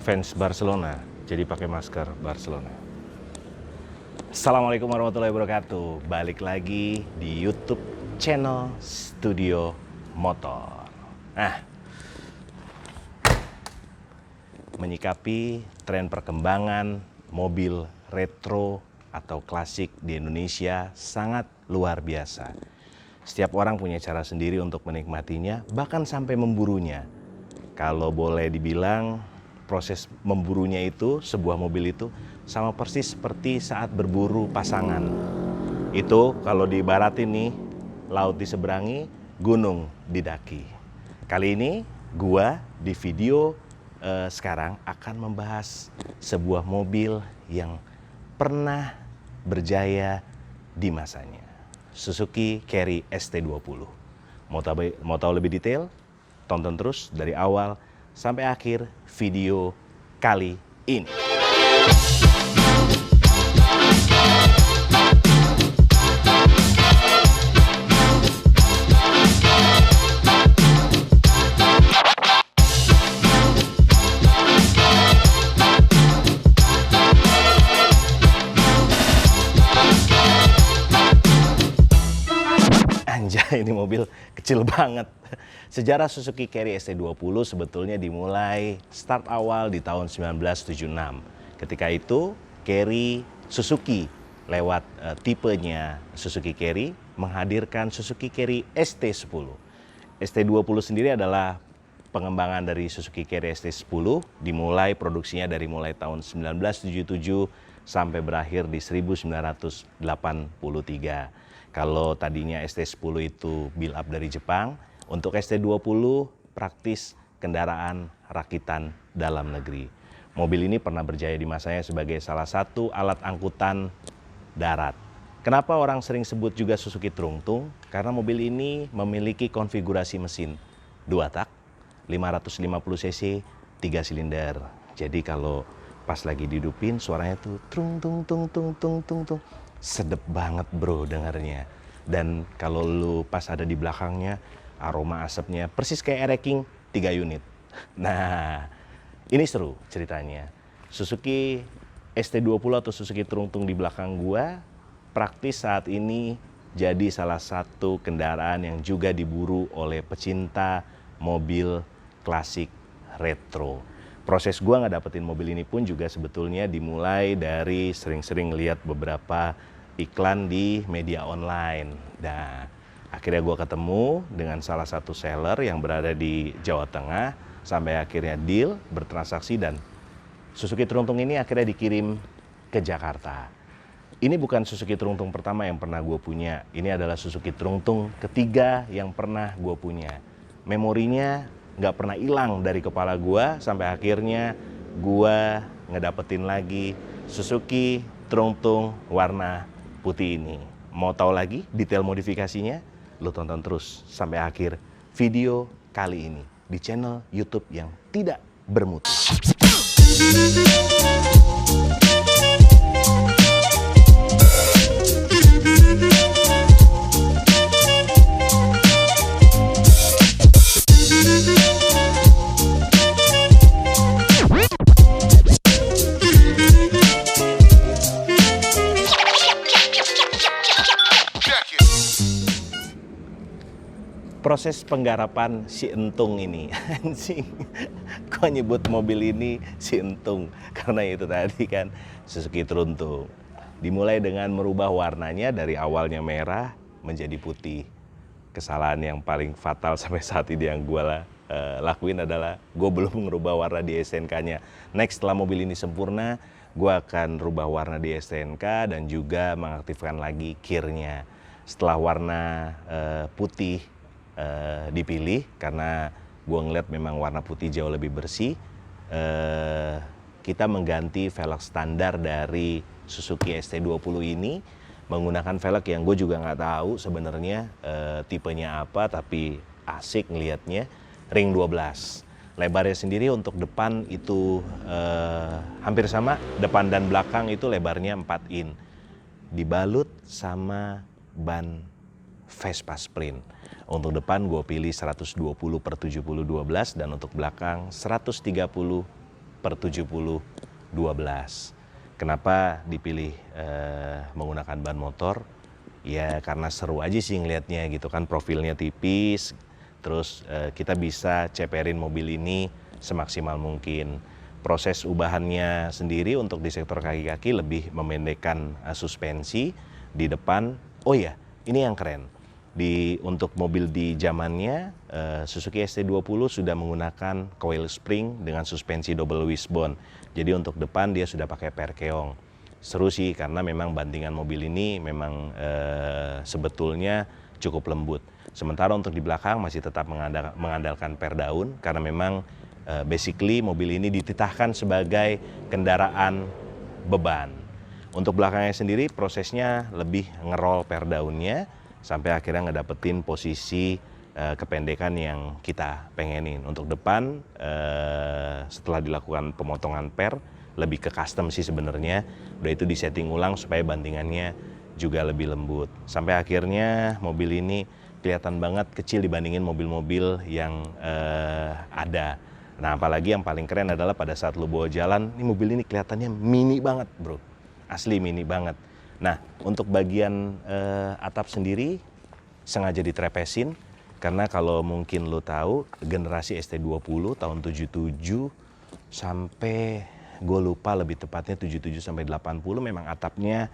fans Barcelona, jadi pakai masker Barcelona. Assalamualaikum warahmatullahi wabarakatuh. Balik lagi di YouTube channel Studio Motor. Menyikapi tren perkembangan mobil retro atau klasik di Indonesia sangat luar biasa. Setiap orang punya cara sendiri untuk menikmatinya, bahkan sampai memburunya. Kalau boleh dibilang, proses memburunya itu, sebuah mobil itu, sama persis seperti saat berburu pasangan. Itu kalau diibaratin nih, laut diseberangi, gunung didaki. Kali ini, gua di video sekarang akan membahas sebuah mobil yang pernah berjaya di masanya. Suzuki Carry ST20. Mau tahu lebih detail? Tonton terus dari awal sampai akhir video kali ini. Anjay, ini mobil kecil banget. Sejarah Suzuki Carry ST20 sebetulnya dimulai start awal di tahun 1976. Ketika itu, Carry Suzuki lewat tipenya Suzuki Carry menghadirkan Suzuki Carry ST10. ST20 sendiri adalah pengembangan dari Suzuki Carry ST10, dimulai produksinya dari mulai tahun 1977 sampai berakhir di 1983. Kalau tadinya ST10 itu build up dari Jepang, untuk ST20 praktis kendaraan rakitan dalam negeri. Mobil ini pernah berjaya di masanya sebagai salah satu alat angkutan darat. Kenapa orang sering sebut juga Suzuki Trungtung? Karena mobil ini memiliki konfigurasi mesin 2 tak, 550 cc, 3 silinder. Jadi kalau pas lagi dihidupin suaranya tuh trung tung tung tung tung tung tung. Sedep banget bro dengarnya. Dan kalau lu pas ada di belakangnya, aroma asapnya persis kayak Air-King 3 unit. Nah, ini seru ceritanya. Suzuki ST20 atau Suzuki Trungtung di belakang gua praktis saat ini jadi salah satu kendaraan yang juga diburu oleh pecinta mobil klasik retro. Proses gua nggak dapetin mobil ini pun juga sebetulnya dimulai dari sering-sering lihat beberapa iklan di media online. Nah, akhirnya gue ketemu dengan salah satu seller yang berada di Jawa Tengah, sampai akhirnya deal, bertransaksi, dan Suzuki Trungtung ini akhirnya dikirim ke Jakarta. Ini bukan Suzuki Trungtung pertama yang pernah gue punya, ini adalah Suzuki Trungtung ketiga yang pernah gue punya. Memorinya nggak pernah hilang dari kepala gue, sampai akhirnya gue ngedapetin lagi Suzuki Trungtung warna putih ini. Mau tahu lagi detail modifikasinya? Lo tonton terus sampai akhir video kali ini di channel YouTube yang tidak bermutu. Proses penggarapan si Entung ini, anjing, kok nyebut mobil ini si Entung? Karena itu tadi kan Suzuki Truntung. Dimulai dengan merubah warnanya dari awalnya merah menjadi putih. Kesalahan yang paling fatal sampai saat ini yang gue lakuin adalah gue belum merubah warna di STNK-nya. Next, setelah mobil ini sempurna, gue akan rubah warna di STNK dan juga mengaktifkan lagi kir-nya. Setelah warna putih dipilih, karena gue ngeliat memang warna putih jauh lebih bersih, kita mengganti velg standar dari Suzuki ST20 ini menggunakan velg yang gue juga nggak tahu sebenarnya tipenya apa, tapi asik ngelihatnya, ring 12. Lebarnya sendiri untuk depan itu hampir sama, depan dan belakang itu lebarnya 4 in, dibalut sama ban Vespa Sprint. Untuk depan gue pilih 120/70/12 dan untuk belakang 130/70/12. 70/12. Kenapa dipilih menggunakan ban motor? Ya karena seru aja sih ngelihatnya gitu kan, profilnya tipis, terus kita bisa ceperin mobil ini semaksimal mungkin. Proses ubahannya sendiri untuk di sektor kaki-kaki lebih memendekkan suspensi di depan. Oh ya, ini yang keren. Untuk mobil di zamannya, Suzuki ST20 sudah menggunakan coil spring dengan suspensi double wishbone. Jadi untuk depan dia sudah pakai perkeong. Seru sih karena memang bantingan mobil ini memang sebetulnya cukup lembut. Sementara untuk di belakang masih tetap mengandalkan per daun karena memang basically mobil ini dititahkan sebagai kendaraan beban. Untuk belakangnya sendiri prosesnya lebih ngerol per daunnya sampai akhirnya ngedapetin posisi kependekan yang kita pengenin. Untuk depan setelah dilakukan pemotongan per, lebih ke custom sih sebenarnya. Udah itu disetting ulang supaya bantingannya juga lebih lembut. Sampai akhirnya mobil ini kelihatan banget kecil dibandingin mobil-mobil yang ada. Nah apalagi yang paling keren adalah pada saat lu bawa jalan, ini mobil ini kelihatannya mini banget bro. Asli mini banget. Nah untuk bagian atap sendiri sengaja ditrepesin. Karena kalau mungkin lu tahu generasi ST20 tahun 77 sampai gue lupa lebih tepatnya 77 sampai 80 memang atapnya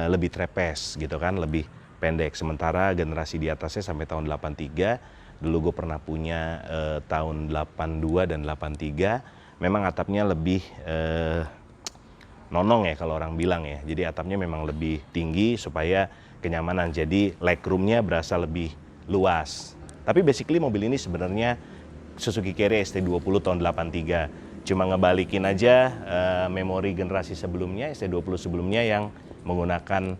lebih trepes gitu kan, lebih pendek. Sementara generasi di atasnya sampai tahun 83, dulu gue pernah punya tahun 82 dan 83, memang atapnya lebih nonong ya kalau orang bilang ya. Jadi atapnya memang lebih tinggi supaya kenyamanan. Jadi legroomnya berasa lebih luas. Tapi basically mobil ini sebenarnya Suzuki Carry ST20 tahun 83. Cuma ngebalikin aja memori generasi sebelumnya, ST20 sebelumnya yang menggunakan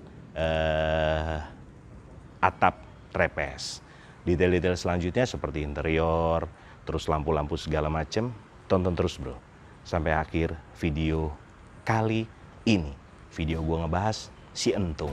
atap trepes. Detail-detail selanjutnya seperti interior, terus lampu-lampu segala macem, tonton terus bro. Sampai akhir video kali ini. Video gua ngebahas si Entung.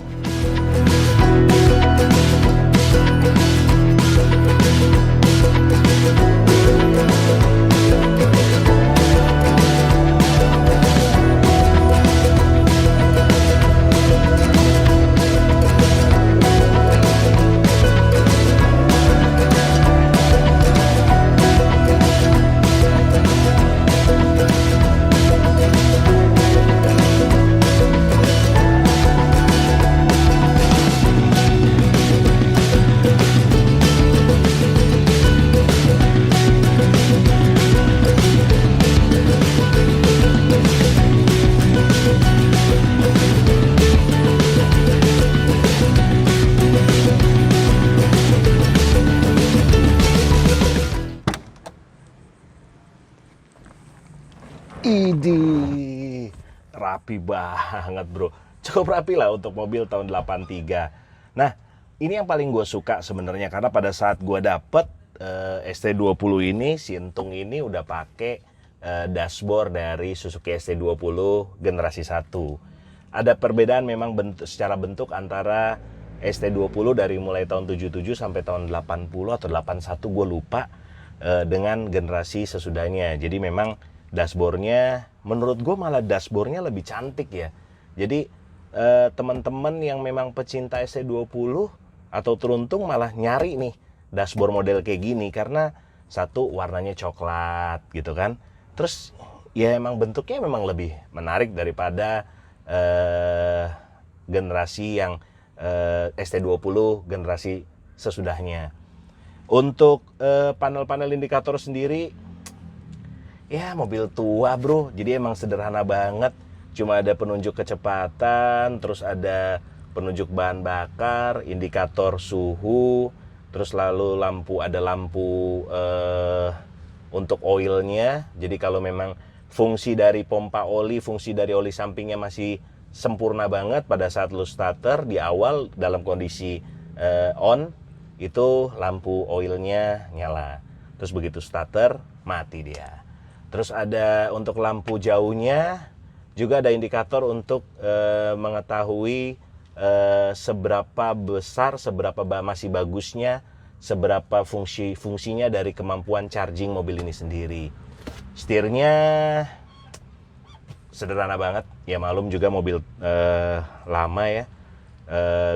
Idih, rapi banget bro. Cukup rapi lah untuk mobil tahun 83. Nah, ini yang paling gue suka sebenarnya karena pada saat gue dapet ST20 ini, si Entung ini udah pakai dashboard dari Suzuki ST20 generasi 1. Ada perbedaan memang secara bentuk antara ST20 dari mulai tahun 77 sampai tahun 80 atau 81 gue lupa dengan generasi sesudahnya. Jadi memang dashboardnya menurut gue malah dashboardnya lebih cantik ya. Jadi teman-teman yang memang pecinta ST20 atau teruntung malah nyari nih dashboard model kayak gini karena satu warnanya coklat gitu kan. Terus ya emang bentuknya memang lebih menarik daripada generasi yang ST20 generasi sesudahnya. Untuk panel-panel indikator sendiri ya mobil tua bro, jadi emang sederhana banget. Cuma ada penunjuk kecepatan, terus ada penunjuk bahan bakar, indikator suhu, terus lalu ada lampu untuk oilnya. Jadi kalau memang fungsi dari pompa oli, fungsi dari oli sampingnya masih sempurna banget pada saat lu starter di awal dalam kondisi on, itu lampu oilnya nyala. Terus begitu starter, mati dia. Terus ada untuk lampu jauhnya juga ada indikator untuk mengetahui seberapa besar, seberapa masih bagusnya, seberapa fungsinya dari kemampuan charging mobil ini sendiri. Setirnya sederhana banget. Ya malum juga mobil lama ya.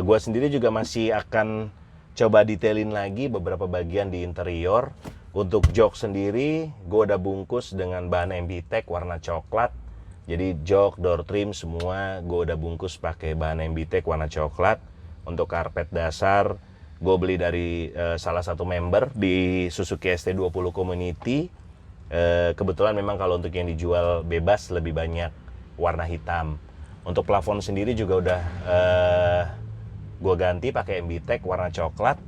Gua sendiri juga masih akan coba detailin lagi beberapa bagian di interior. Untuk jok sendiri, gue udah bungkus dengan bahan MBTEK warna coklat. Jadi jok, door trim semua gue udah bungkus pakai bahan MBTEK warna coklat. Untuk karpet dasar, gue beli dari salah satu member di Suzuki ST20 Community. Kebetulan memang kalau untuk yang dijual bebas lebih banyak warna hitam. Untuk plafon sendiri juga udah gue ganti pakai MBTEK warna coklat.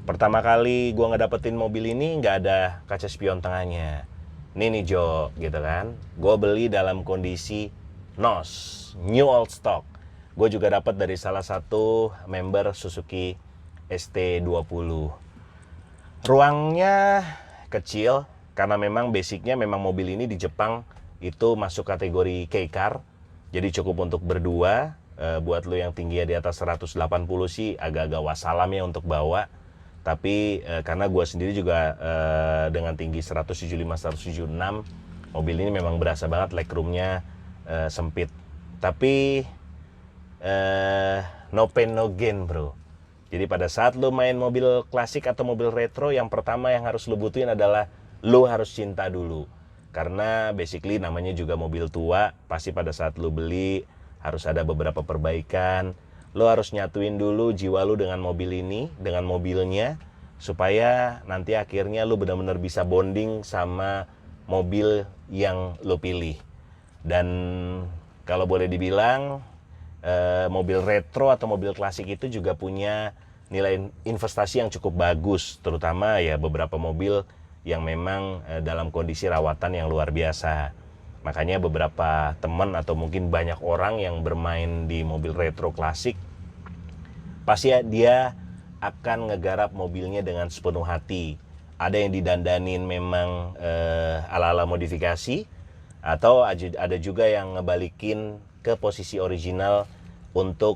Pertama kali gue ngedapetin mobil ini nggak ada kaca spion tengahnya. Ini nih Jo, gitu kan. Gue beli dalam kondisi NOS, New Old Stock. Gue juga dapat dari salah satu member Suzuki ST20. Ruangnya kecil, karena memang basicnya memang mobil ini di Jepang itu masuk kategori K-Car. Jadi cukup untuk berdua. Buat lo yang tingginya di atas 180 sih agak-agak wassalam ya untuk bawa. Tapi karena gue sendiri juga dengan tinggi 175-176, mobil ini memang berasa banget legroomnya sempit. Tapi no pain no gain bro. Jadi pada saat lo main mobil klasik atau mobil retro, yang pertama yang harus lo butuhin adalah lo harus cinta dulu. Karena basically namanya juga mobil tua, pasti pada saat lo beli harus ada beberapa perbaikan. Lo harus nyatuin dulu jiwa lo dengan mobil ini, dengan mobilnya, supaya nanti akhirnya lo benar-benar bisa bonding sama mobil yang lo pilih. Dan kalau boleh dibilang, mobil retro atau mobil klasik itu juga punya nilai investasi yang cukup bagus, terutama ya beberapa mobil yang memang dalam kondisi rawatan yang luar biasa. Makanya beberapa teman atau mungkin banyak orang yang bermain di mobil retro klasik, pasti dia akan ngegarap mobilnya dengan sepenuh hati. Ada yang didandanin memang ala-ala modifikasi, atau ada juga yang ngebalikin ke posisi original untuk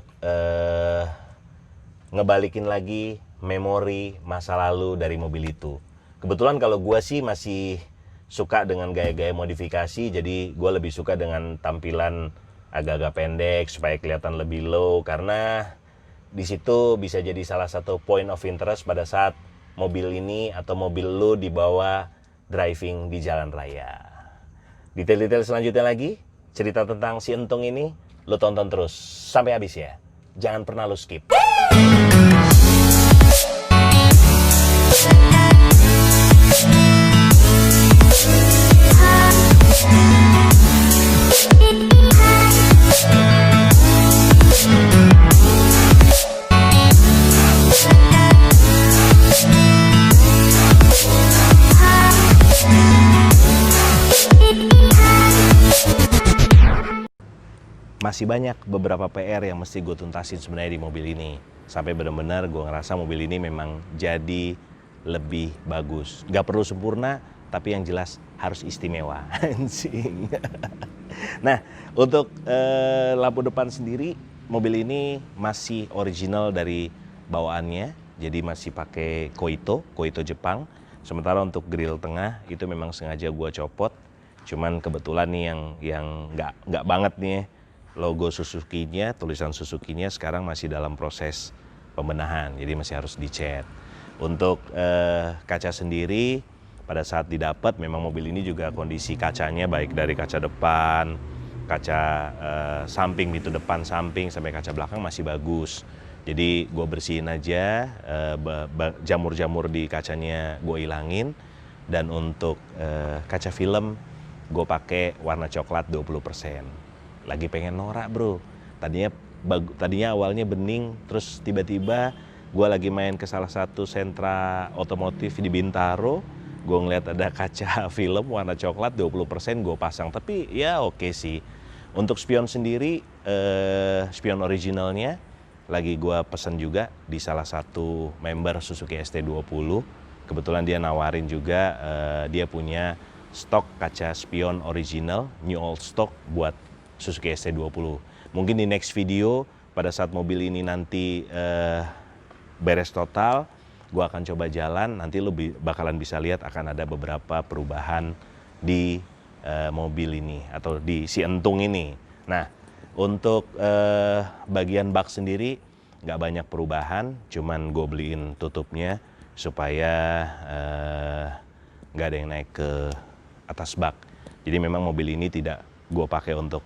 ngebalikin lagi memori masa lalu dari mobil itu. Kebetulan kalau gue sih masih suka dengan gaya-gaya modifikasi, jadi gue lebih suka dengan tampilan agak-agak pendek supaya kelihatan lebih low, karena di situ bisa jadi salah satu point of interest pada saat mobil ini atau mobil lo dibawa driving di jalan raya. Detail-detail selanjutnya lagi, cerita tentang si Entung ini, lo tonton terus sampai habis ya. Jangan pernah lo skip. Masih banyak beberapa PR yang mesti gue tuntasin sebenarnya di mobil ini. Sampai benar-benar gue ngerasa mobil ini memang jadi lebih bagus. Gak perlu sempurna, tapi yang jelas harus istimewa. Nah, untuk lampu depan sendiri, mobil ini masih original dari bawaannya. Jadi masih pakai Koito Jepang. Sementara untuk grill tengah itu memang sengaja gue copot. Cuman kebetulan nih yang nggak banget nih, logo Suzuki-nya, tulisan Suzuki-nya sekarang masih dalam proses pembenahan, jadi masih harus dicat. Untuk kaca sendiri, pada saat didapat memang mobil ini juga kondisi kacanya baik dari kaca depan, kaca samping, pintu depan samping sampai kaca belakang masih bagus. Jadi gue bersihin aja, jamur-jamur di kacanya gue ilangin. Dan untuk kaca film gue pakai warna coklat 20%. Lagi pengen norak bro. Tadinya awalnya bening, terus tiba-tiba gue lagi main ke salah satu sentra otomotif di Bintaro. Gue ngeliat ada kaca film warna coklat 20%, gue pasang. Tapi ya oke sih. Untuk spion sendiri, spion originalnya lagi gue pesen juga di salah satu member Suzuki ST20. Kebetulan dia nawarin juga, dia punya stok kaca spion original, new old stock buat Suzuki ST20. Mungkin di next video pada saat mobil ini nanti beres total, gue akan coba jalan, nanti lo bakalan bisa lihat akan ada beberapa perubahan di mobil ini atau di si entung ini. Nah, untuk bagian bak sendiri nggak banyak perubahan, cuman gue beliin tutupnya supaya nggak ada yang naik ke atas bak. Jadi memang mobil ini tidak gue pakai untuk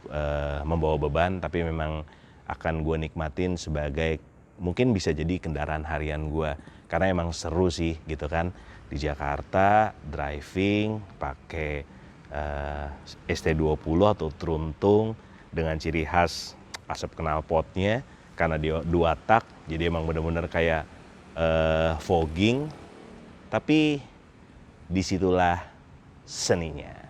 membawa beban, tapi memang akan gue nikmatin sebagai mungkin bisa jadi kendaraan harian gue. Karena emang seru sih gitu kan, di Jakarta driving pakai ST20 atau Truntung dengan ciri khas asap knalpotnya karena dia 2 tak, jadi emang bener-bener kayak fogging, tapi disitulah seninya.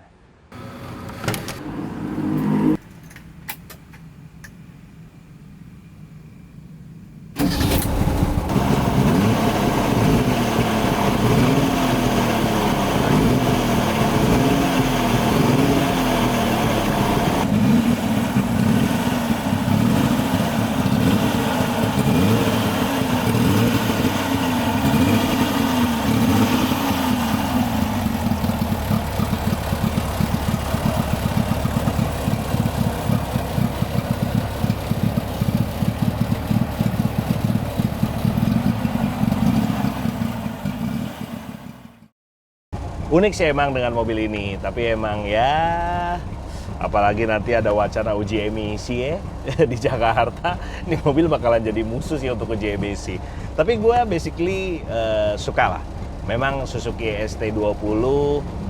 Unik sih emang dengan mobil ini, tapi emang ya apalagi nanti ada wacana uji emisi ya di Jakarta, ini mobil bakalan jadi musuh sih untuk uji emisi. Tapi gue basically suka lah. Memang Suzuki ST20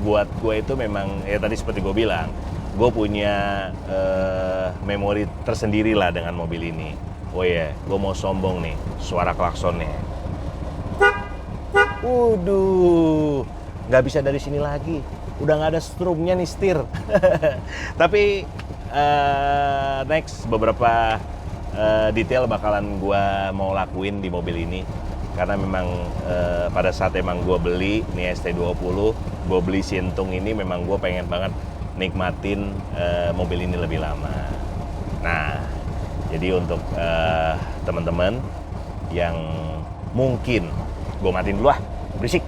buat gue itu memang ya tadi seperti gue bilang, gue punya memori tersendiri lah dengan mobil ini. Oh ya, gue mau sombong nih, suara klaksonnya. Waduh, nggak bisa dari sini lagi, udah nggak ada strumnya nih setir. Tapi next beberapa detail bakalan gue mau lakuin di mobil ini, karena memang pada saat emang gue beli nih ST20, gue beli si entung ini, memang gue pengen banget nikmatin mobil ini lebih lama. Nah, jadi untuk teman-teman yang mungkin, gue matiin dulu berisik.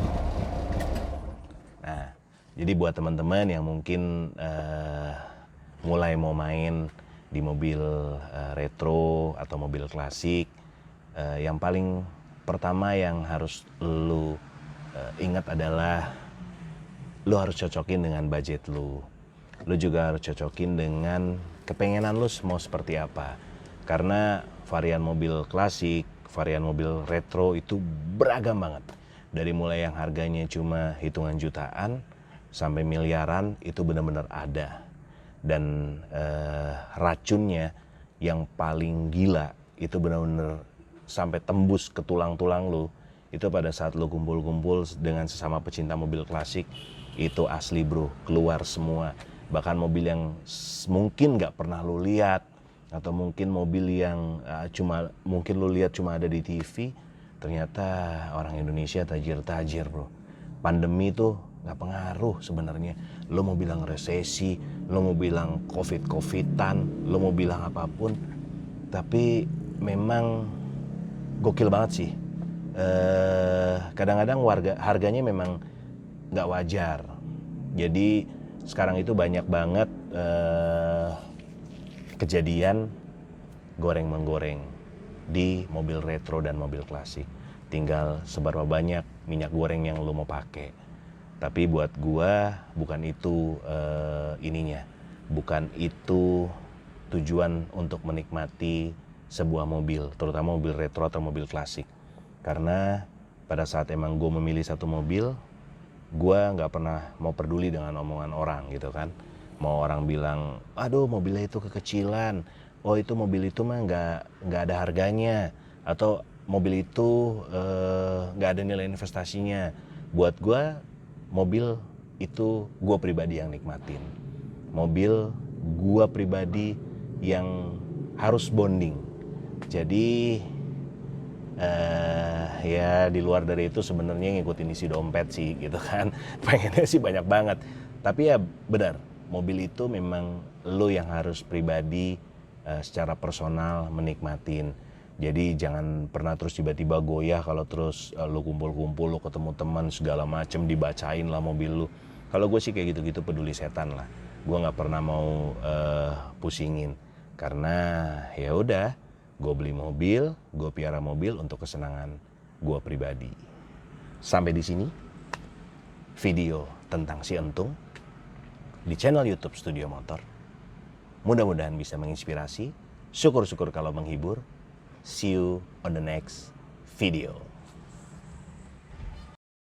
Jadi buat teman-teman yang mungkin mulai mau main di mobil retro atau mobil klasik, yang paling pertama yang harus lu ingat adalah lu harus cocokin dengan budget lu. Lu juga harus cocokin dengan kepengenan lu mau seperti apa. Karena varian mobil klasik, varian mobil retro itu beragam banget. Dari mulai yang harganya cuma hitungan jutaan sampai miliaran, itu benar-benar ada. Dan racunnya yang paling gila itu benar-benar sampai tembus ke tulang-tulang lu. Itu pada saat lu kumpul-kumpul dengan sesama pecinta mobil klasik, itu asli bro, keluar semua. Bahkan mobil yang mungkin nggak pernah lu lihat, atau mungkin mobil yang mungkin lu lihat cuma ada di TV, ternyata orang Indonesia tajir-tajir bro. Pandemi tuh nggak pengaruh sebenarnya. Lo mau bilang resesi, lo mau bilang covid-covidan, lo mau bilang apapun, tapi memang gokil banget sih. Kadang-kadang harganya memang nggak wajar. Jadi sekarang itu banyak banget kejadian goreng-menggoreng di mobil retro dan mobil klasik. Tinggal seberapa banyak minyak goreng yang lo mau pakai. Tapi buat gua bukan itu bukan itu tujuan untuk menikmati sebuah mobil, terutama mobil retro atau mobil klasik. Karena pada saat emang gua memilih satu mobil, gua nggak pernah mau peduli dengan omongan orang gitu kan. Mau orang bilang, aduh mobilnya itu kekecilan, oh itu mobil itu mah nggak ada harganya, atau mobil itu nggak ada nilai investasinya. Buat gua mobil itu gue pribadi yang nikmatin. Mobil gue pribadi yang harus bonding. Jadi ya di luar dari itu sebenarnya ngikutin isi dompet sih gitu kan. Pengennya sih banyak banget. Tapi ya benar, mobil itu memang lo yang harus pribadi secara personal menikmatin. Jadi jangan pernah terus tiba-tiba goyah kalau terus lu kumpul-kumpul, lu ketemu teman segala macem, dibacain lah mobil lu. Kalau gue sih kayak gitu-gitu peduli setan lah. gue nggak pernah mau pusingin, karena ya udah, gue beli mobil, gue piara mobil untuk kesenangan gue pribadi. Sampai di sini video tentang si Entung di channel YouTube Studio Motor. Mudah-mudahan bisa menginspirasi. Syukur-syukur kalau menghibur. See you on the next video.